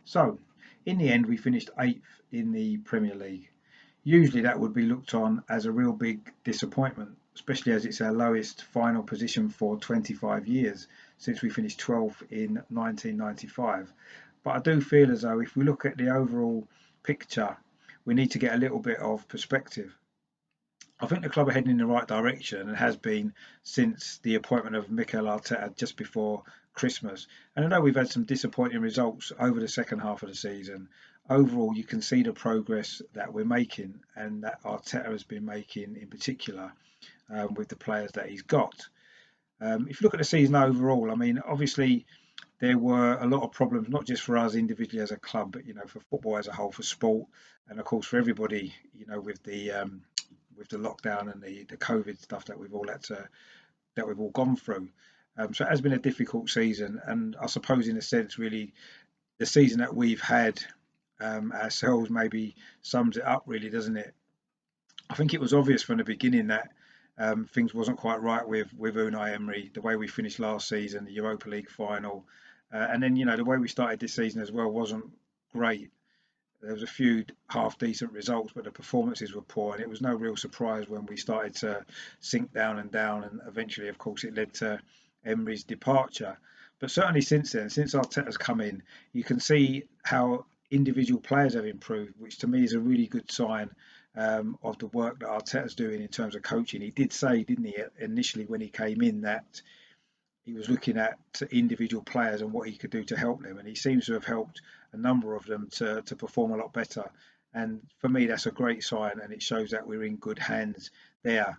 So, in the end, we finished eighth in the Premier League. Usually, that would be looked on as a real big disappointment, especially as it's our lowest final position for 25 years since we finished 12th in 1995. But I do feel as though if we look at the overall picture, we need to get a little bit of perspective. I think the club are heading in the right direction and has been since the appointment of Mikel Arteta just before Christmas. And I know we've had some disappointing results over the second half of the season. Overall, you can see the progress that we're making and that Arteta has been making in particular with the players that he's got. If you look at the season overall, I mean, obviously there were a lot of problems, not just for us individually as a club, but for football as a whole, for sport, and of course for everybody, with the lockdown and the COVID stuff that we've all gone through. So it has been a difficult season, and I suppose in a sense, really, the season that we've had ourselves maybe sums it up, really, doesn't it? I think it was obvious from the beginning that things wasn't quite right with Unai Emery. The way we finished last season, the Europa League final, and then the way we started this season as well wasn't great. There was a few half decent results, but the performances were poor, and it was no real surprise when we started to sink down and down, and eventually, of course, it led to Emery's departure. But certainly since then, since Arteta's come in, you can see how individual players have improved, which to me is a really good sign of the work that Arteta's doing in terms of coaching. He did say, didn't he, initially when he came in, that he was looking at individual players and what he could do to help them, and he seems to have helped a number of them to perform a lot better. And for me, that's a great sign, and it shows that we're in good hands there.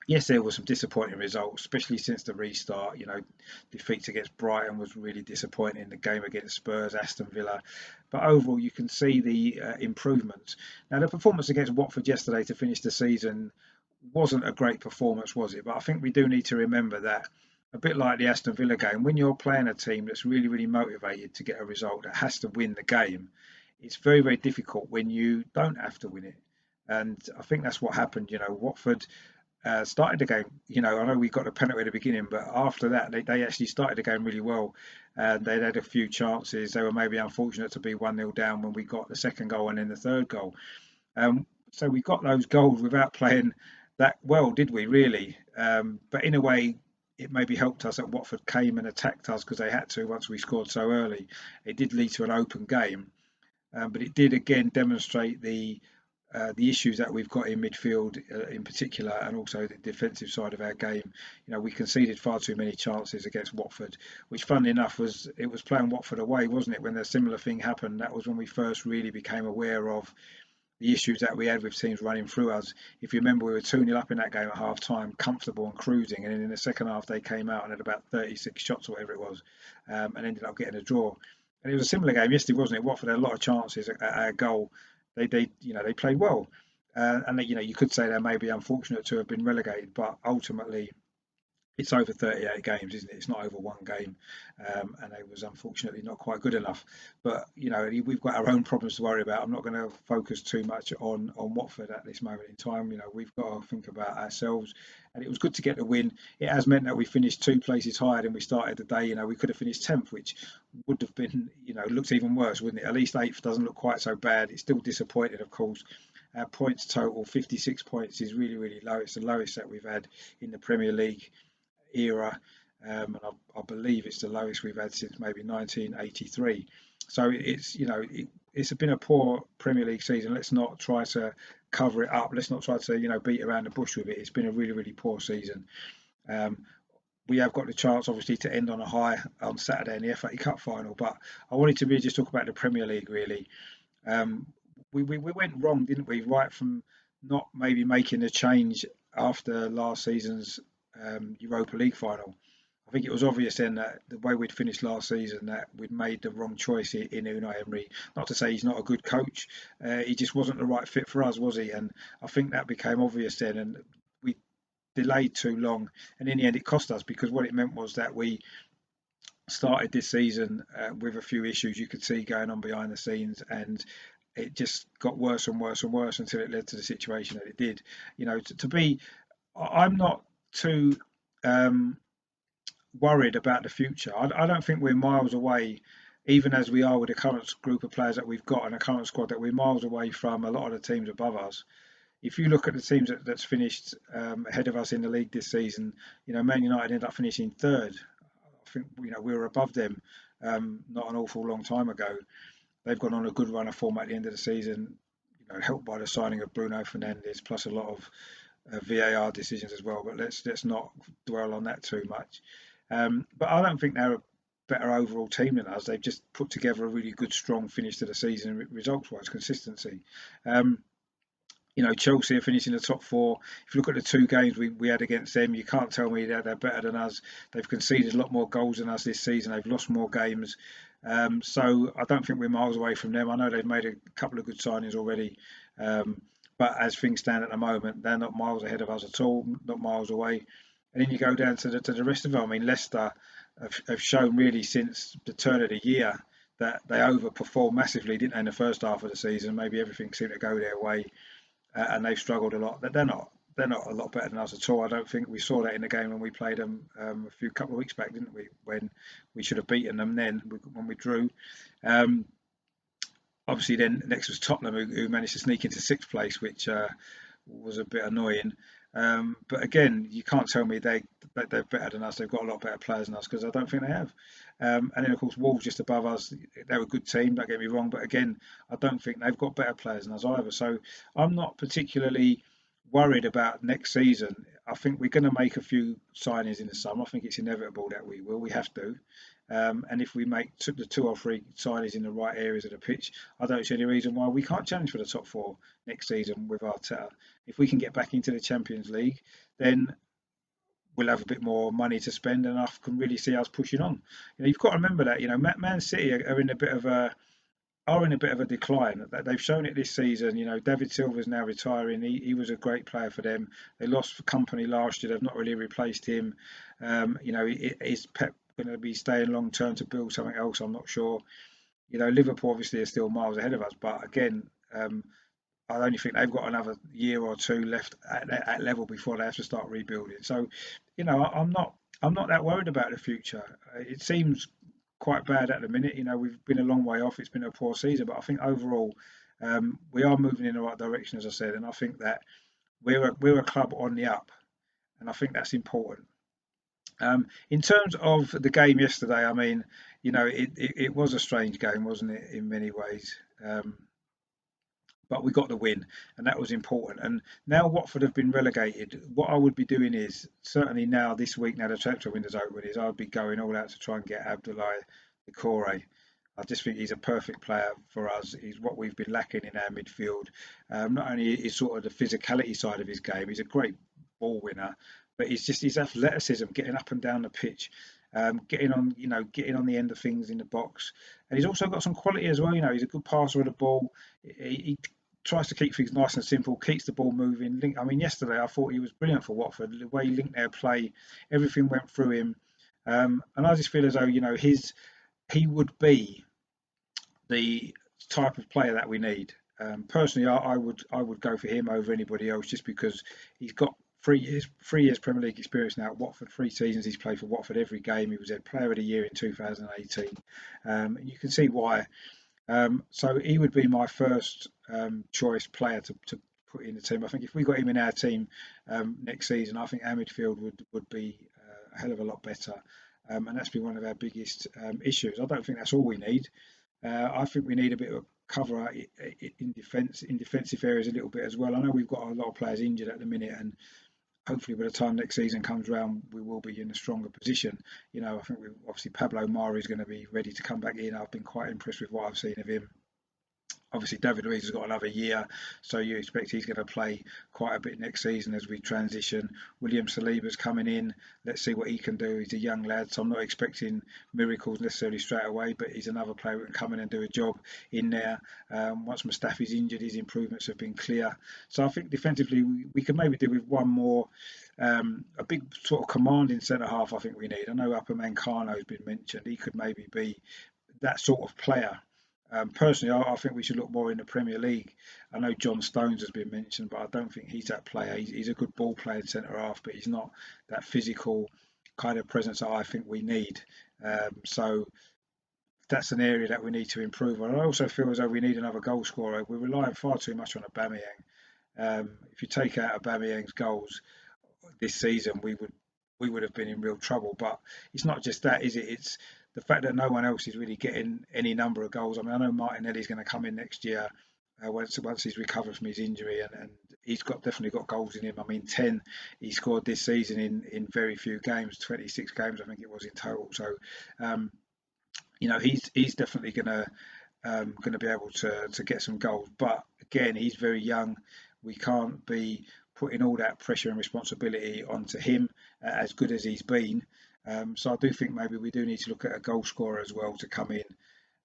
Yes, there were some disappointing results, especially since the restart. Defeats against Brighton was really disappointing. The game against Spurs, Aston Villa, but overall, you can see the improvements. Now, the performance against Watford yesterday to finish the season wasn't a great performance, was it? But I think we do need to remember that, a bit like the Aston Villa game, when you're playing a team that's really, really motivated to get a result that has to win the game, it's very, very difficult when you don't have to win it. And I think that's what happened. Watford started the game. I know we got a penalty at the beginning, but after that, they actually started the game really well. And they'd had a few chances. They were maybe unfortunate to be 1-0 down when we got the second goal and then the third goal. So we got those goals without playing that well, did we really? But in a way, it maybe helped us that Watford came and attacked us because they had to once we scored so early. It did lead to an open game, but it did again demonstrate the issues that we've got in midfield in particular, and also the defensive side of our game. We conceded far too many chances against Watford, which, funnily enough, was playing Watford away, wasn't it? When a similar thing happened, that was when we first really became aware of the issues that we had with teams running through us. If you remember, we were 2-0 up in that game at half time, comfortable and cruising, and then in the second half they came out and had about 36 shots or whatever it was, and ended up getting a draw. And it was a similar game yesterday, wasn't it? Watford had a lot of chances at our goal. They played well, and you could say they may be unfortunate to have been relegated, but ultimately it's over 38 games, isn't it? It's not over one game, and it was unfortunately not quite good enough. But we've got our own problems to worry about. I'm not going to focus too much on Watford at this moment in time. We've got to think about ourselves, and it was good to get the win. It has meant that we finished two places higher than we started the day. We could have finished 10th, which would have been, looked even worse, wouldn't it? At least 8th doesn't look quite so bad. It's still disappointing, of course. Our points total, 56 points, is really, really low. It's the lowest that we've had in the Premier League era, and I believe it's the lowest we've had since maybe 1983. So it's been a poor Premier League season. Let's not try to cover it up. Let's not try to beat around the bush with it. It's been a really, really poor season. Um, we have got the chance, obviously, to end on a high on Saturday in the FA Cup final. But I wanted to really just talk about the Premier League. Really, um, we went wrong, didn't we? Right from not maybe making a change after last season's Europa League final. I think it was obvious then that the way we'd finished last season, that we'd made the wrong choice in Unai Emery. Not to say he's not a good coach, he just wasn't the right fit for us, was he? And I think that became obvious then, and we delayed too long, and in the end it cost us, because what it meant was that we started this season with a few issues you could see going on behind the scenes, and it just got worse and worse and worse until it led to the situation that it did. To be, I'm not too um, worried about the future. I don't think we're miles away even as we are with the current group of players that we've got and the current squad, that we're miles away from a lot of the teams above us. If you look at the teams that's finished ahead of us in the league this season, Man United ended up finishing third. I think we were above them not an awful long time ago. They've gone on a good run of form at the end of the season, helped by the signing of Bruno Fernandes, plus a lot of VAR decisions as well. But let's not dwell on that too much. But I don't think they're a better overall team than us. They've just put together a really good, strong finish to the season, results-wise, consistency. Um, Chelsea are finishing the top four. If you look at the two games we had against them, you can't tell me that they're better than us. They've conceded a lot more goals than us this season. They've lost more games. So I don't think we're miles away from them. I know they've made a couple of good signings already. But as things stand at the moment, they're not miles ahead of us at all, not miles away. And then you go down to the rest of them. I mean, Leicester have shown really since the turn of the year that they overperformed massively, didn't they, in the first half of the season? Maybe everything seemed to go their way, and they've struggled a lot. They're not a lot better than us at all. I don't think we saw that in the game when we played them a couple of weeks back, didn't we? When we should have beaten them then when we drew. Um, Obviously, then next was Tottenham, who managed to sneak into sixth place, which was a bit annoying. But again, you can't tell me they're better than us. They've got a lot better players than us, because I don't think they have. And then of course Wolves just above us. They're a good team. Don't get me wrong, but again, I don't think they've got better players than us either. So I'm not particularly worried about next season. I think we're going to make a few signings in the summer. I think it's inevitable that we will. We have to. And if we make the two or three signings in the right areas of the pitch, I don't see any reason why we can't challenge for the top four next season with Arteta. If we can get back into the Champions League, then we'll have a bit more money to spend, and I can really see us pushing on. You've got to remember that Man City are in a bit of a decline. They've shown it this season. David Silva's now retiring. He was a great player for them. They lost for Company last year. They've not really replaced him. Is Pep going to be staying long term to build something else? I'm not sure. Liverpool obviously are still miles ahead of us, but again, I only think they've got another year or two left at level before they have to start rebuilding. So, I'm not that worried about the future. It seems quite bad at the minute. We've been a long way off. It's been a poor season, but I think overall we are moving in the right direction, as I said, and I think that we're a club on the up, and I think that's important. In terms of the game yesterday, I mean, it was a strange game, wasn't it, in many ways? But we got the win, and that was important. And now Watford have been relegated. What I would be doing is, certainly now this week, now the transfer window's open, is I'd be going all out to try and get Abdoulaye Doucouré. I just think he's a perfect player for us. He's what we've been lacking in our midfield. Not only is sort of the physicality side of his game, he's a great ball winner, but he's just his athleticism, getting up and down the pitch, getting on the end of things in the box, and he's also got some quality as well. He's a good passer of the ball. He tries to keep things nice and simple, keeps the ball moving. I mean, yesterday I thought he was brilliant for Watford. The way he linked their play, everything went through him, and I just feel as though he would be the type of player that we need. Personally, I would go for him over anybody else, just because he's got 3 years Premier League experience now at Watford. 3 seasons he's played for Watford every game. He was their Player of the Year in 2018, and you can see why. So he would be my first choice player to put in the team. I think if we got him in our team next season, I think our midfield would be a hell of a lot better. And that's been one of our biggest issues. I don't think that's all we need. I think we need a bit of cover in defensive areas a little bit as well. I know we've got a lot of players injured at the minute, and hopefully by the time next season comes around, we will be in a stronger position. I think obviously Pablo Mari is going to be ready to come back in. I've been quite impressed with what I've seen of him. Obviously, David Luiz has got another year, so you expect he's going to play quite a bit next season as we transition. William Saliba's coming in. Let's see what he can do. He's a young lad, so I'm not expecting miracles necessarily straight away, but he's another player who can come in and do a job in there. Once Mustafi's injured, his improvements have been clear. So I think defensively, we can maybe do with one more, a big sort of commanding centre half. I think we need. I know Upamecano has been mentioned. He could maybe be that sort of player. Personally, I think we should look more in the Premier League. I know John Stones has been mentioned, but I don't think he's that player. He's a good ball playing centre half, but he's not that physical kind of presence that I think we need. So that's an area that we need to improve on. I also feel as though we need another goal scorer. We're relying far too much on Aubameyang. If you take out Aubameyang's goals this season, we would have been in real trouble. But it's not just that, is it? It's the fact that no one else is really getting any number of goals. I mean, I know Martinelli's going to come in next year once he's recovered from his injury, and he's definitely got goals in him. I mean, 10 he scored this season in very few games, 26 games I think it was in total. So um, he's definitely going to be able to get some goals. But again, he's very young. We can't be putting all that pressure and responsibility onto him, as good as he's been. So I do think maybe we do need to look at a goal scorer as well to come in.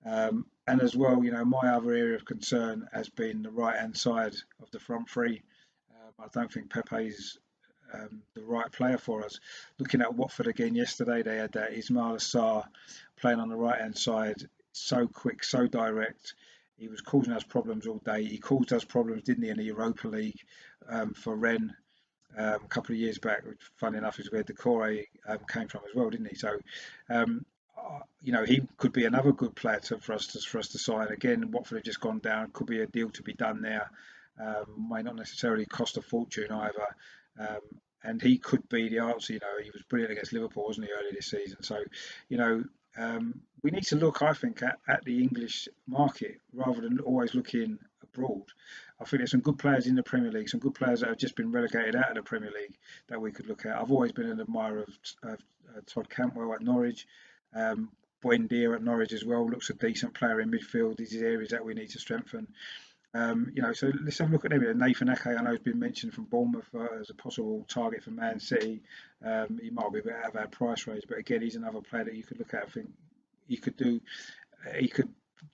And as well, my other area of concern has been the right hand side of the front three. I don't think Pepe's the right player for us. Looking at Watford again yesterday, they had that Ismail Assar playing on the right hand side, so quick, so direct. He was causing us problems all day. He caused us problems, didn't he, in the Europa League for Rennes a couple of years back, which, funny enough, is where Decore came from as well, didn't he? So, he could be another good player for us to sign. Again, Watford have just gone down. Could be a deal to be done there. May not necessarily cost a fortune either. Um, and he could be the answer. He was brilliant against Liverpool, wasn't he, earlier this season? So, we need to look, I think, at the English market rather than always looking abroad. I think there's some good players in the Premier League, some good players that have just been relegated out of the Premier League that we could look at. I've always been an admirer of Todd Cantwell at Norwich. Um, Buendia at Norwich as well looks a decent player in midfield. These are areas that we need to strengthen. So let's have a look at them. Nathan Ake, I know, has been mentioned from Bournemouth as a possible target for Man City. He might be a bit out of our price range, but again, he's another player that you could look at. I think he could do he could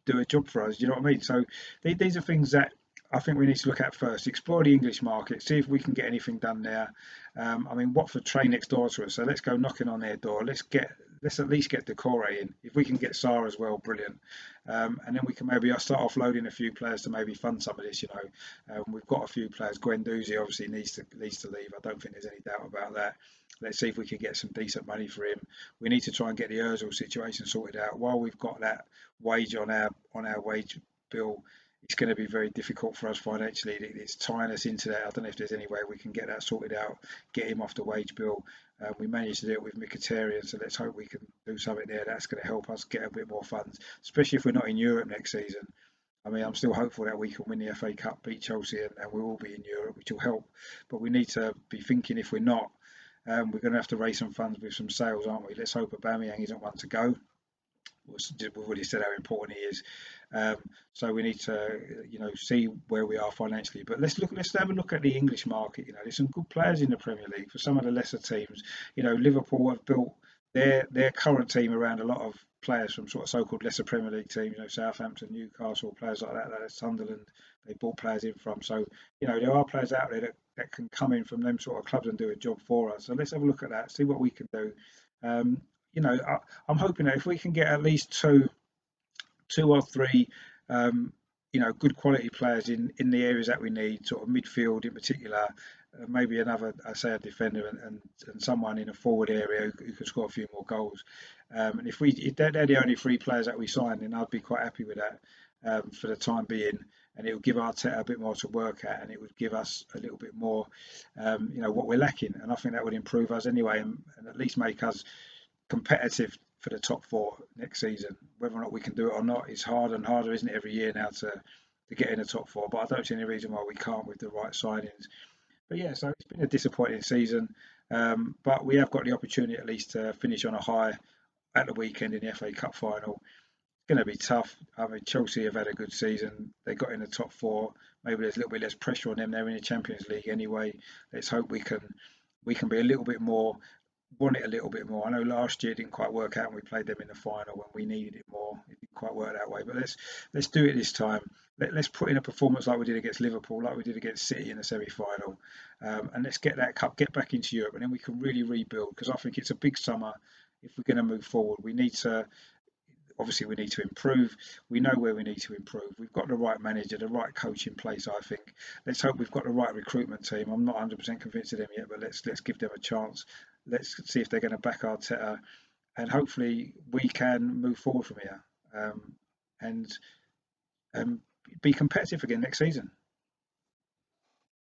do a job for us. Do you know what I mean? So these are things that I think we need to look at first. Explore the English market, see if we can get anything done there. I mean, Watford train next door to us, so let's go knocking on their door. Let's at least get Decore in. If we can get Sarr as well, brilliant. And then we can maybe start offloading a few players to maybe fund some of this. We've got a few players. Guendouzi obviously needs to leave. I don't think there's any doubt about that. Let's see if we can get some decent money for him. We need to try and get the Özil situation sorted out. While we've got that wage on our wage bill, it's going to be very difficult for us financially. It's tying us into that. I don't know if there's any way we can get that sorted out, get him off the wage bill. We managed to do it with Mkhitaryan, so let's hope we can do something there. That's going to help us get a bit more funds, especially if we're not in Europe next season. I mean, I'm still hopeful that we can win the FA Cup, beat Chelsea, and we will be in Europe, which will help. But we need to be thinking, if we're not, we're going to have to raise some funds with some sales, aren't we? Let's hope Aubameyang isn't one to go. We've already said how important he is. So we need to, see where we are financially. But let's have a look at the English market. There's some good players in the Premier League for some of the lesser teams. Liverpool have built their current team around a lot of players from sort of so-called lesser Premier League teams. Southampton, Newcastle, players like that. Sunderland, they brought players in from. So there are players out there that can come in from them sort of clubs and do a job for us. So let's have a look at that, see what we can do. Um, I'm hoping that if we can get at least two or three, good quality players in the areas that we need, sort of midfield in particular, maybe another, I say, a defender and someone in a forward area who can score a few more goals. And if they're the only three players that we sign, then I'd be quite happy with that for the time being. And it would give Arteta a bit more to work at, and it would give us a little bit more, what we're lacking. And I think that would improve us anyway, and at least make us competitive for the top four next season. Whether or not we can do it or not is harder and harder, isn't it, every year now to get in the top four. But I don't see any reason why we can't with the right signings. But yeah, so it's been a disappointing season. But we have got the opportunity at least to finish on a high at the weekend in the FA Cup final. It's going to be tough. I mean, Chelsea have had a good season. They got in the top four. Maybe there's a little bit less pressure on them. They're in the Champions League anyway. Let's hope we can be a little bit more, want it a little bit more. I know last year it didn't quite work out and we played them in the final when we needed it more. It didn't quite work that way, but let's do it this time. Let's put in a performance like we did against Liverpool, like we did against City in the semi-final, and let's get that cup, get back into Europe, and then we can really rebuild. Because I think it's a big summer. If we're going to move forward, we need to improve. We know where we need to improve. We've got the right manager, the right coach in place, I think. Let's hope we've got the right recruitment team. I'm not 100% convinced of them yet, but let's give them a chance. Let's see if they're going to back Arteta, and hopefully we can move forward from here. and be competitive again next season.